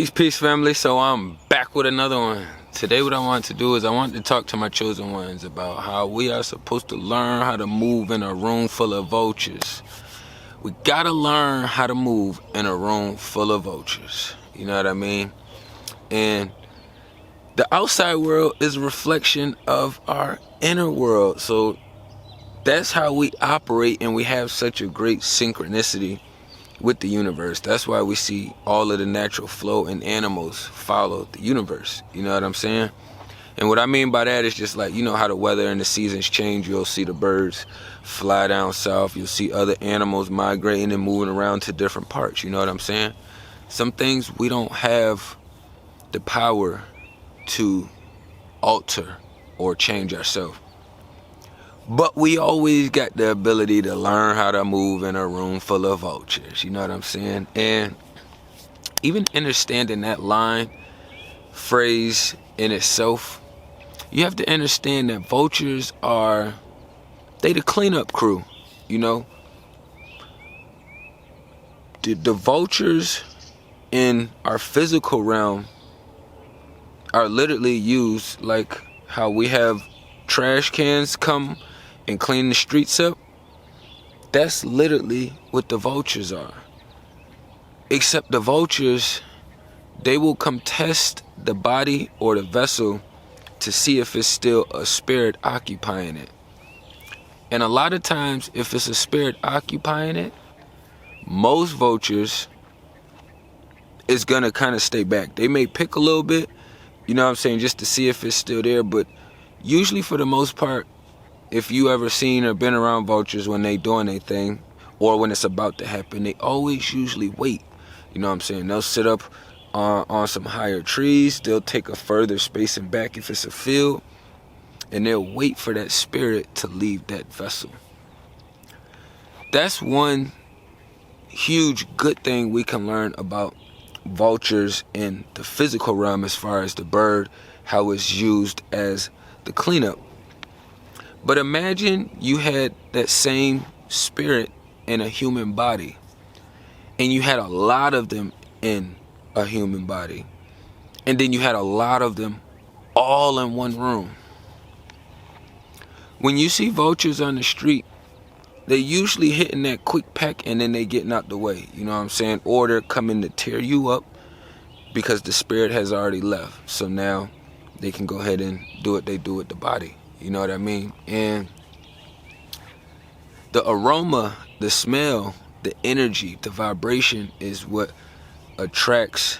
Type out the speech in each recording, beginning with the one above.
Peace, family. So I'm back with another one. Today what I want to do is I want to talk to my chosen ones about how we are supposed to learn how to move in a room full of vultures. We gotta learn how to move in a room full of vultures. You know what I mean? And the outside world is a reflection of our inner world. So that's how we operate, and we have such a great synchronicity with the universe. That's why we see all of the natural flow and animals follow the universe. You know what I'm saying? And what I mean by that is just like, you know how the weather and the seasons change. You'll see the birds fly down south. You'll see other animals migrating and moving around to different parts. You know what I'm saying? Some things we don't have the power to alter or change ourselves. But we always got the ability to learn how to move in a room full of vultures. You know what I'm saying? And even understanding that line, phrase in itself, you have to understand that vultures they the cleanup crew, you know? The vultures in our physical realm are literally used like how we have trash cans come and clean the streets up. That's literally what the vultures are. Except the vultures, they will come test the body or the vessel to see if it's still a spirit occupying it. And a lot of times, if it's a spirit occupying it, most vultures is gonna kind of stay back. They may pick a little bit, you know what I'm saying, just to see if it's still there, but usually for the most part, if you ever seen or been around vultures when they doing their thing or when it's about to happen, they always usually wait. You know what I'm saying? They'll sit up on some higher trees. They'll take a further spacing back if it's a field, and they'll wait for that spirit to leave that vessel. That's one huge good thing we can learn about vultures in the physical realm as far as the bird, how it's used as the cleanup. But imagine you had that same spirit in a human body, and you had a lot of them in a human body, and then you had a lot of them all in one room. When you see vultures on the street, they usually hitting that quick peck and then they getting out the way, you know what I'm saying? Or they're coming to tear you up because the spirit has already left. So now they can go ahead and do what they do with the body. You know what I mean? And the aroma, the smell, the energy, the vibration is what attracts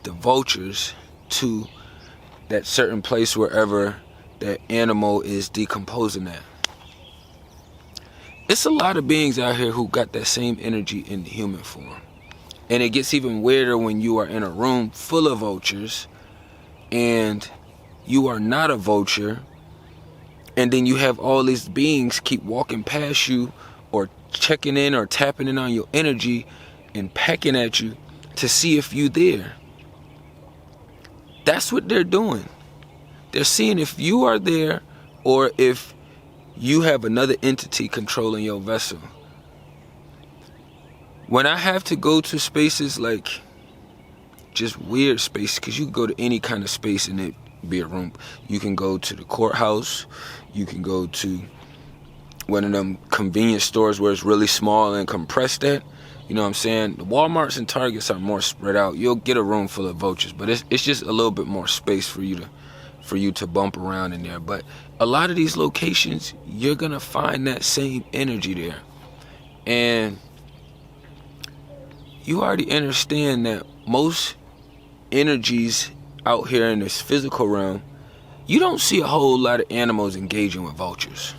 the vultures to that certain place wherever that animal is decomposing at. It's a lot of beings out here who got that same energy in the human form. And it gets even weirder when you are in a room full of vultures and you are not a vulture, and then you have all these beings keep walking past you or checking in or tapping in on your energy and pecking at you to see if you there. That's what they're doing. They're seeing if you are there or if you have another entity controlling your vessel. When I have to go to spaces like just weird spaces, because you can go to any kind of space and it be a room. You can go to the courthouse. You can go to one of them convenience stores where it's really small and compressed at. You know what I'm saying? The Walmarts and Targets are more spread out. You'll get a room full of vultures, but it's just a little bit more space for you to bump around in there. But a lot of these locations, you're gonna find that same energy there. And you already understand that most energies out here in this physical realm, you don't see a whole lot of animals engaging with vultures.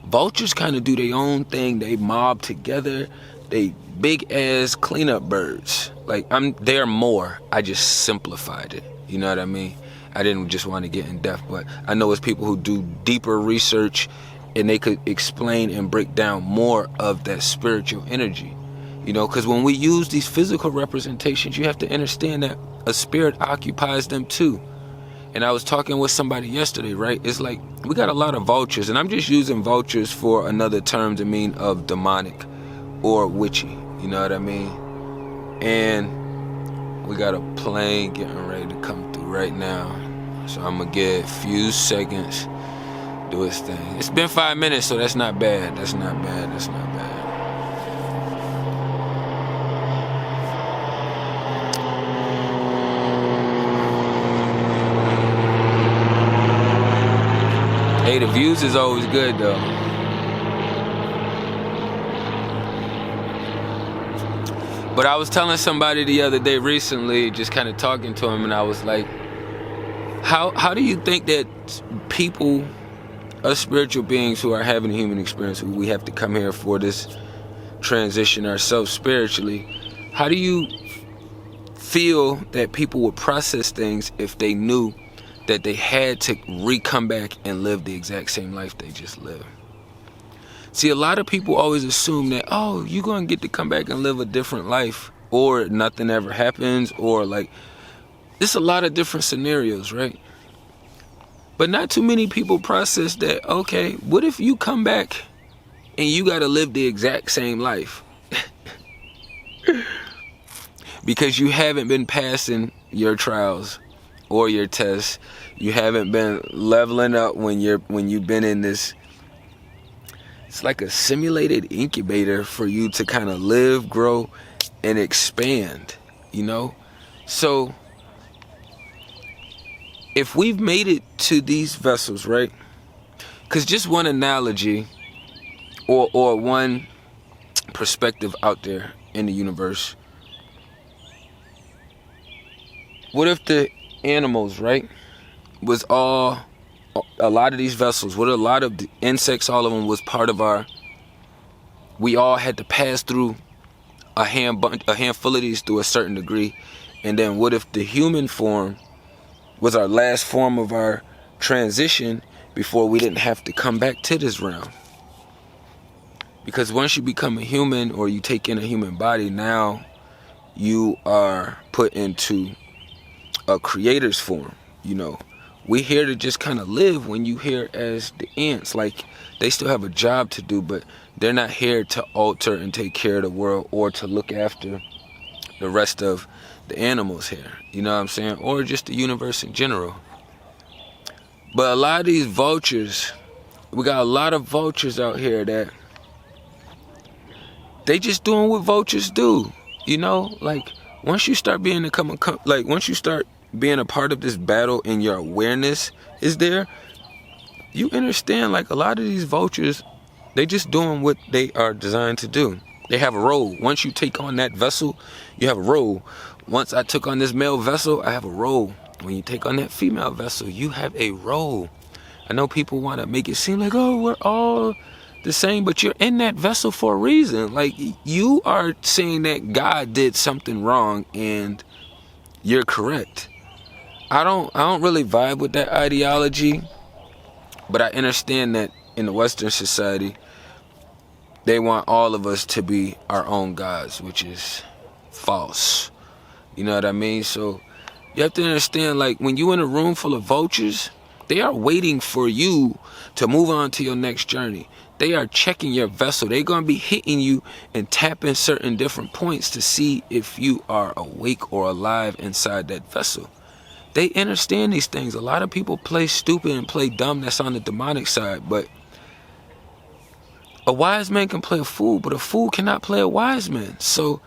Vultures kind of do their own thing. They mob together. They big ass cleanup birds. Like they're more. I just simplified it. You know what I mean? I didn't just want to get in depth, but I know it's people who do deeper research and they could explain and break down more of that spiritual energy. You know, because when we use these physical representations, you have to understand that a spirit occupies them too. And I was talking with somebody yesterday, right? It's like we got a lot of vultures, and I'm just using vultures for another term to mean of demonic or witchy. You know what I mean? And We got a plane getting ready to come through right now. So I'm gonna get a few seconds, do its thing. It's been 5 minutes, so that's not bad. That's not bad. That's not bad. Hey, the views is always good though. But I was telling somebody the other day recently, just kind of talking to him, and I was like, how do you think that people, us spiritual beings who are having a human experience, who we have to come here for this transition ourselves spiritually, how do you feel that people would process things if they knew that they had to come back and live the exact same life they just lived? See, a lot of people always assume that, oh, you're going to get to come back and live a different life, or nothing ever happens, or like, there's a lot of different scenarios, right? But not too many people process that, okay, what if you come back and you got to live the exact same life? Because you haven't been passing your trials or your tests. You haven't been leveling up when you've been in this. It's like a simulated incubator for you to kind of live, grow, and expand, you know? So if we've made it to these vessels, right? Because just one analogy or one perspective out there in the universe. What if the animals, right, was all, a lot of these vessels, what a lot of the insects, all of them was part of our, we all had to pass through a handful of these to a certain degree. And then what if the human form was our last form of our transition before we didn't have to come back to this realm? Because once you become a human, or you take in a human body, now you are put into a creator's form, you know. We here to just kind of live. When you here as the ants, like, they still have a job to do, but they're not here to alter and take care of the world or to look after the rest of the animals here, you know what I'm saying? Or just the universe in general. But a lot of these vultures, we got a lot of vultures out here that they just doing what vultures do, you know? Like, once you start being once you start being a part of this battle and your awareness is there, you understand, like, a lot of these vultures, they just doing what they are designed to do. They have a role. Once you take on that vessel, you have a role. Once I took on this male vessel, I have a role. When you take on that female vessel, you have a role. I know people want to make it seem like, oh, we're all the same, but you're in that vessel for a reason. Like, you are saying that God did something wrong and you're correct. I don't really vibe with that ideology, but I understand that in the Western society, they want all of us to be our own gods, which is false. You know what I mean? So you have to understand, like, when you're in a room full of vultures, they are waiting for you to move on to your next journey. They are checking your vessel. They're going to be hitting you and tapping certain different points to see if you are awake or alive inside that vessel. They understand these things. A lot of people play stupid and play dumb. That's on the demonic side. But a wise man can play a fool, but a fool cannot play a wise man. So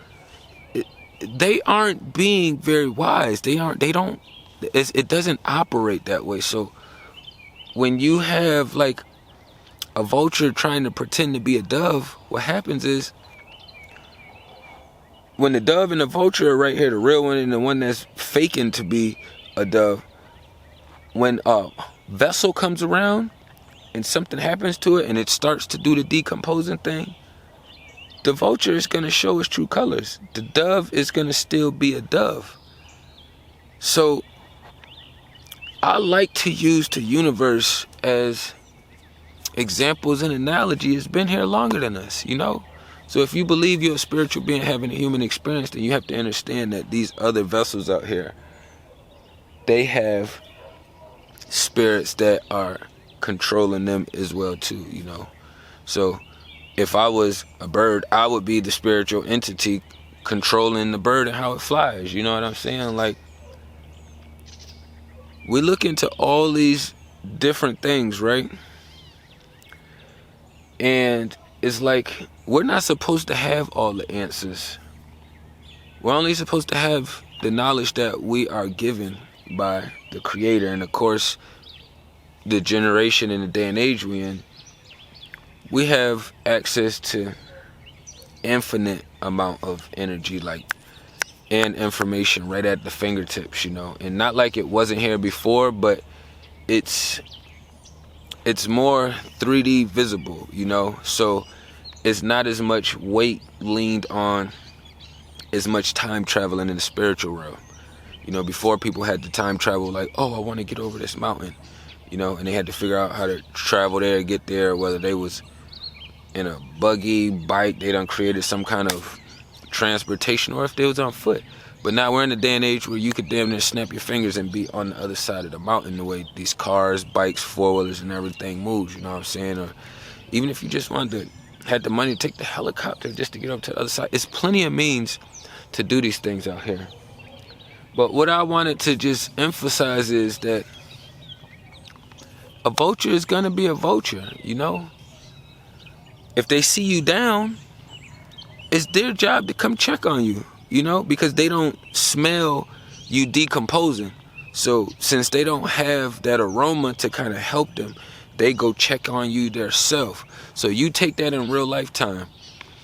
they aren't being very wise. It doesn't operate that way. So when you have, like, a vulture trying to pretend to be a dove, what happens is, when the dove and the vulture are right here, the real one and the one that's faking to be a dove, when a vessel comes around and something happens to it and it starts to do the decomposing thing, the vulture is going to show its true colors. The dove is going to still be a dove. So I like to use the universe as examples and analogy. It's been here longer than us, you know? So if you believe you're a spiritual being having a human experience, then you have to understand that these other vessels out here, they have spirits that are controlling them as well too, you know? So if I was a bird, I would be the spiritual entity controlling the bird and how it flies. You know what I'm saying? Like, we look into all these different things, right? And it's like, we're not supposed to have all the answers. We're only supposed to have the knowledge that we are given by the Creator. And of course, the generation and the day and age we're in, we have access to infinite amount of energy, like, and information right at the fingertips, you know. And not like it wasn't here before, but it's more 3D visible, you know. So it's not as much weight leaned on as much time traveling in the spiritual realm. You know, before people had to time travel, like, oh, I want to get over this mountain, you know, and they had to figure out how to travel there, get there, whether they was in a buggy, bike, they done created some kind of transportation, or if they was on foot. But now we're in a day and age where you could damn near snap your fingers and be on the other side of the mountain, the way these cars, bikes, four-wheelers, and everything moves, you know what I'm saying? Or even if you just had the money to take the helicopter just to get up to the other side. It's plenty of means to do these things out here. But what I wanted to just emphasize is that a vulture is gonna be a vulture, you know? If they see you down, it's their job to come check on you, you know, because they don't smell you decomposing. So since they don't have that aroma to kind of help them, they go check on you themselves. So you take that in real lifetime.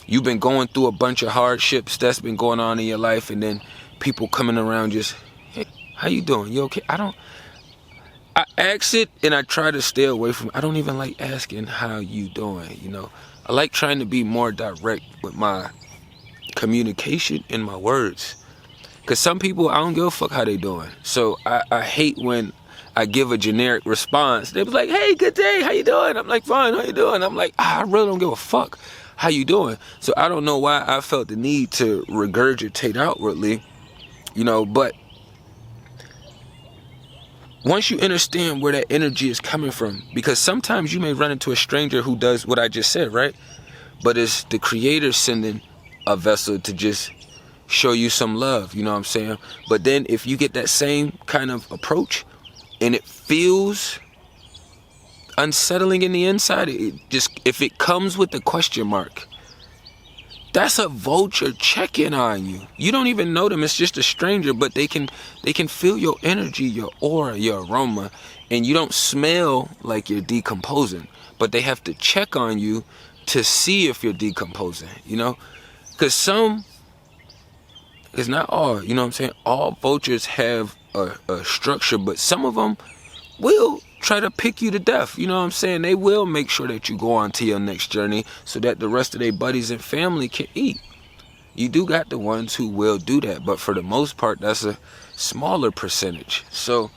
You've been going through a bunch of hardships that's been going on in your life, and then people coming around just, hey, how you doing? You okay? I ask it, and I try to stay away from it. I don't even like asking how you doing, you know. I like trying to be more direct with my communication and my words. Because some people, I don't give a fuck how they doing. So I hate when I give a generic response. They was like, hey, good day, how you doing? I'm like, fine, how you doing? I'm like, I really don't give a fuck how you doing. So I don't know why I felt the need to regurgitate outwardly, you know, but once you understand where that energy is coming from, because sometimes you may run into a stranger who does what I just said, right? But it's the Creator sending a vessel to just show you some love, you know what I'm saying? But then if you get that same kind of approach and it feels unsettling in the inside, if it comes with a question mark, that's a vulture checking on you. You don't even know them, it's just a stranger, but they can feel your energy, your aura, your aroma, and you don't smell like you're decomposing, but they have to check on you to see if you're decomposing, you know? Because it's not all, you know what I'm saying? All vultures have a structure, but some of them will try to pick you to death, you know what I'm saying? They will make sure that you go on to your next journey so that the rest of their buddies and family can eat. You do got the ones who will do that, but for the most part, that's a smaller percentage. So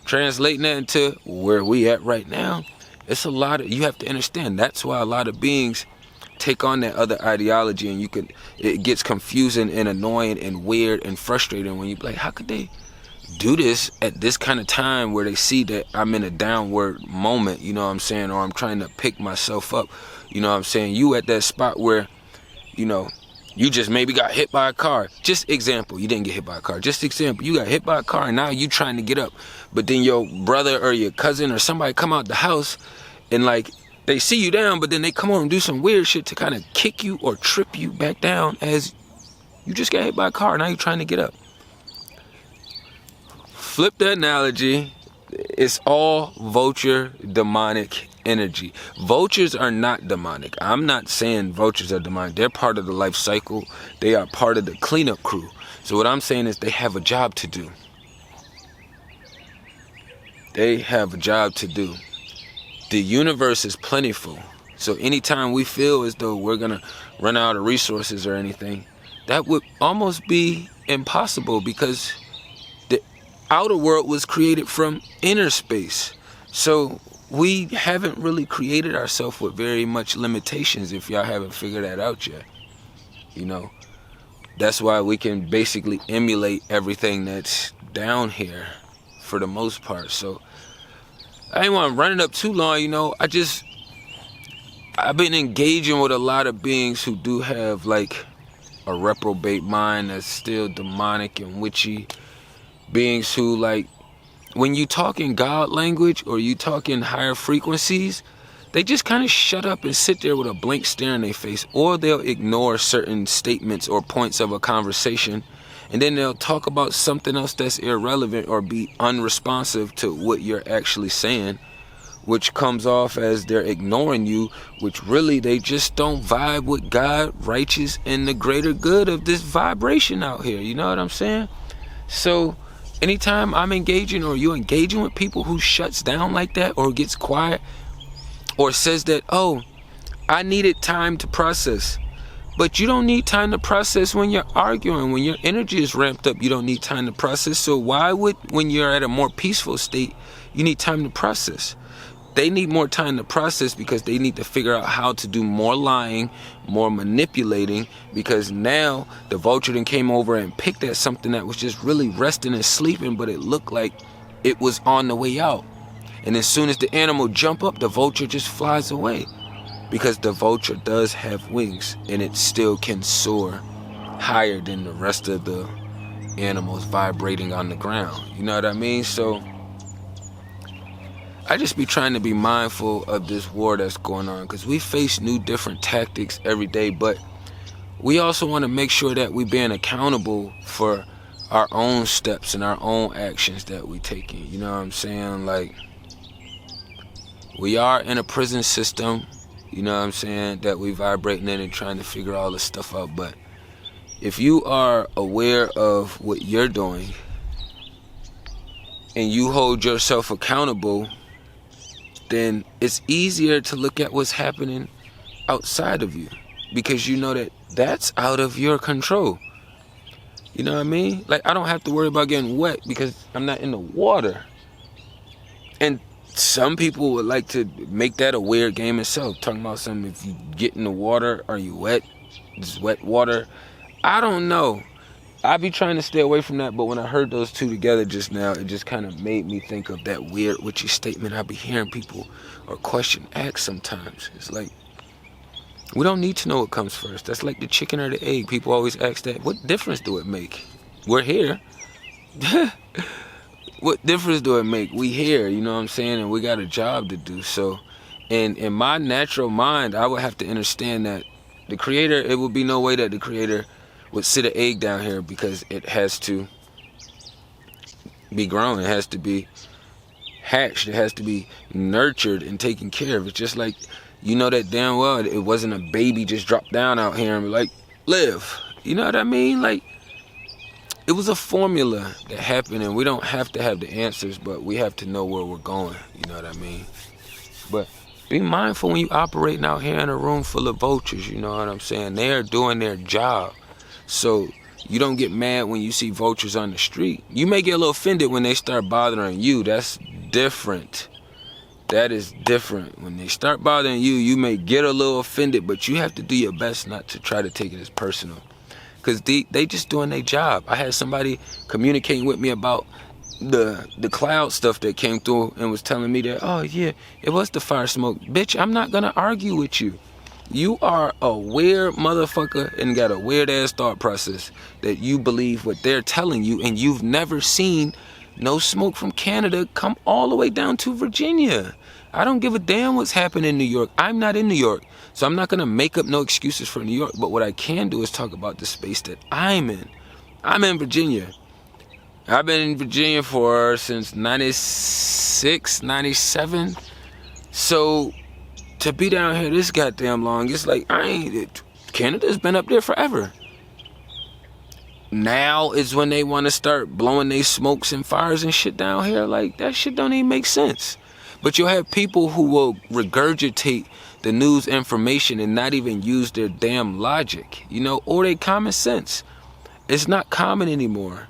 translating that into where we at right now, it's a lot of, you have to understand, that's why a lot of beings take on that other ideology, and it gets confusing and annoying and weird and frustrating when you be like, how could they do this at this kind of time where they see that I'm in a downward moment, you know what I'm saying, or I'm trying to pick myself up, you know what I'm saying? You at that spot where, you know, you just maybe got hit by a car. Just example, you didn't get hit by a car. Just example, you got hit by a car and now you trying to get up, but then your brother or your cousin or somebody come out the house and like they see you down, but then they come on and do some weird shit to kind of kick you or trip you back down as you just got hit by a car. Now you're trying to get up. Flip the analogy. It's all vulture demonic energy. Vultures are not demonic. I'm not saying vultures are demonic. They're part of the life cycle. They are part of the cleanup crew. So what I'm saying is they have a job to do. They have a job to do. The universe is plentiful. So anytime we feel as though we're going to run out of resources or anything, that would almost be impossible, because the outer world was created from inner space. So we haven't really created ourselves with very much limitations, if y'all haven't figured that out yet. You know, that's why we can basically emulate everything that's down here for the most part. So I ain't want to run it up too long, you know. I've been engaging with a lot of beings who do have like a reprobate mind that's still demonic and witchy. Beings who, like, when you talk in God language or you talk in higher frequencies, they just kind of shut up and sit there with a blank stare in their face, or they'll ignore certain statements or points of a conversation, and then they'll talk about something else that's irrelevant or be unresponsive to what you're actually saying, which comes off as they're ignoring you, which really they just don't vibe with God, righteous, and the greater good of this vibration out here. You know what I'm saying? So anytime I'm engaging or you engaging with people who shuts down like that or gets quiet or says that, oh, I needed time to process. But you don't need time to process when you're arguing. When your energy is ramped up, you don't need time to process. So why would, when you're at a more peaceful state, you need time to process? They need more time to process because they need to figure out how to do more lying, more manipulating, because now the vulture then came over and picked at something that was just really resting and sleeping, but it looked like it was on the way out. And as soon as the animal jump up, the vulture just flies away. Because the vulture does have wings and it still can soar higher than the rest of the animals vibrating on the ground. You know what I mean? So I just be trying to be mindful of this war that's going on, because we face new different tactics every day, but we also want to make sure that we being accountable for our own steps and our own actions that we taking. You know what I'm saying? Like, we are in a prison system, you know what I'm saying, that we vibrating in and trying to figure all this stuff out. But if you are aware of what you're doing and you hold yourself accountable, then it's easier to look at what's happening outside of you, because you know that that's out of your control. You know what I mean? Like, I don't have to worry about getting wet because I'm not in the water. And some people would like to make that a weird game itself, talking about something, if you get in the water, are you wet? It's wet water. I don't know. I be trying to stay away from that, but when I heard those two together just now, it just kind of made me think of that weird witchy statement I be hearing people or question ask sometimes. It's like, we don't need to know what comes first. That's like the chicken or the egg. People always ask that. What difference do it make? We're here. What difference do it make? We here, you know what I'm saying? And we got a job to do. So, and in my natural mind, I would have to understand that the creator, it would be no way that the creator would sit an egg down here, because it has to be grown. It has to be hatched. It has to be nurtured and taken care of. It's just like, you know that damn well it wasn't a baby just dropped down out here and be like, live. You know what I mean? Like, it was a formula that happened, and we don't have to have the answers, but we have to know where we're going. You know what I mean? But be mindful when you operating out here in a room full of vultures. You know what I'm saying? They are doing their job. So you don't get mad when you see vultures on the street. You may get a little offended when they start bothering you. That's different. That is different. When they start bothering you, you may get a little offended, but you have to do your best not to try to take it as personal. Because they just doing their job. I had somebody communicating with me about the cloud stuff that came through and was telling me that, oh yeah, it was the fire smoke. Bitch, I'm not gonna argue with you. You are a weird motherfucker and got a weird ass thought process that you believe what they're telling you, and you've never seen no smoke from Canada come all the way down to Virginia. I don't give a damn what's happening in New York. I'm not in New York, so I'm not going to make up no excuses for New York. But what I can do is talk about the space that I'm in. I'm in Virginia. I've been in Virginia since 96, 97. So to be down here this goddamn long, it's like, Canada's been up there forever. Now is when they want to start blowing their smokes and fires and shit down here. Like, that shit don't even make sense. But you'll have people who will regurgitate the news information and not even use their damn logic, you know, or their common sense. It's not common anymore.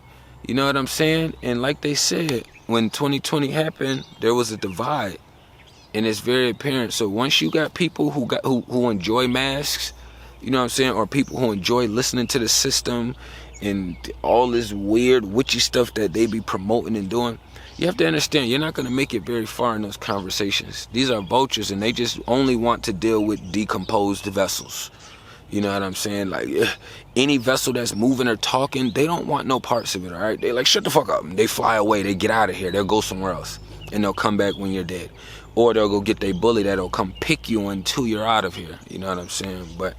You know what I'm saying? And like they said, when 2020 happened, there was a divide, and it's very apparent. So once you got people who enjoy masks, you know what I'm saying, or people who enjoy listening to the system and all this weird witchy stuff that they be promoting and doing, you have to understand, you're not going to make it very far in those conversations. These are vultures, and they just only want to deal with decomposed vessels. You know what I'm saying? Like, any vessel that's moving or talking, they don't want no parts of it, all right? They like, shut the fuck up. They fly away. They get out of here. They'll go somewhere else. And they'll come back when you're dead. Or they'll go get their bully that'll come pick you until you're out of here. You know what I'm saying? But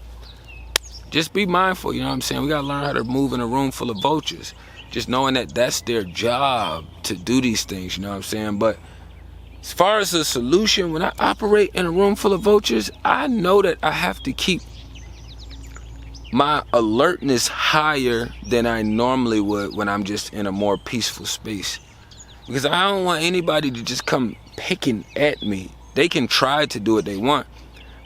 just be mindful, you know what I'm saying? We got to learn how to move in a room full of vultures. Just knowing that that's their job to do these things, you know what I'm saying? But as far as the solution, when I operate in a room full of vultures, I know that I have to keep my alertness higher than I normally would when I'm just in a more peaceful space. Because I don't want anybody to just come picking at me. They can try to do what they want,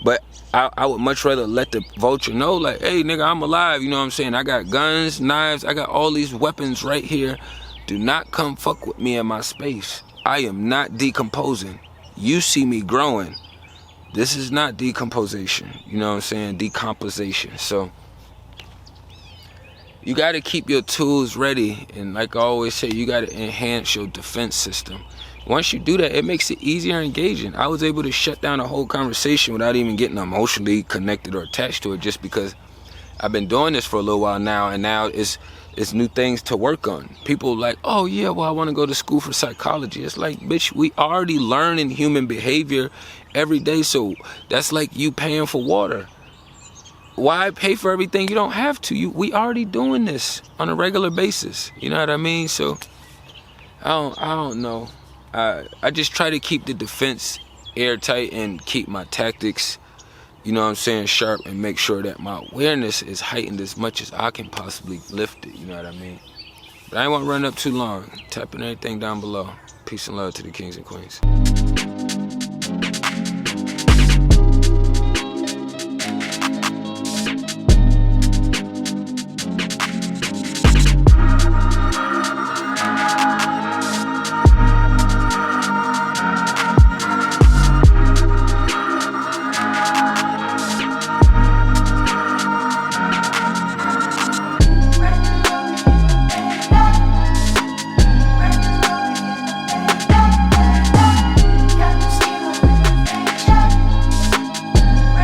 but I would much rather let the vulture know, like, hey, nigga, I'm alive, you know what I'm saying? I got guns, knives, I got all these weapons right here. Do not come fuck with me in my space. I am not decomposing. You see me growing. This is not decomposition, you know what I'm saying? Decomposition. So you got to keep your tools ready, and like I always say, you got to enhance your defense system. Once you do that, it makes it easier and engaging. I was able to shut down a whole conversation without even getting emotionally connected or attached to it, just because I've been doing this for a little while now, and now it's new things to work on. People like, oh yeah, well, I want to go to school for psychology. It's like, bitch, we already learning human behavior every day, so that's like you paying for water. Why pay for everything you don't have to? We already doing this on a regular basis. You know what I mean? So I don't know. I just try to keep the defense airtight and keep my tactics, you know what I'm saying, sharp, and make sure that my awareness is heightened as much as I can possibly lift it. You know what I mean? But I ain't want to run up too long. Tapping everything down below. Peace and love to the kings and queens.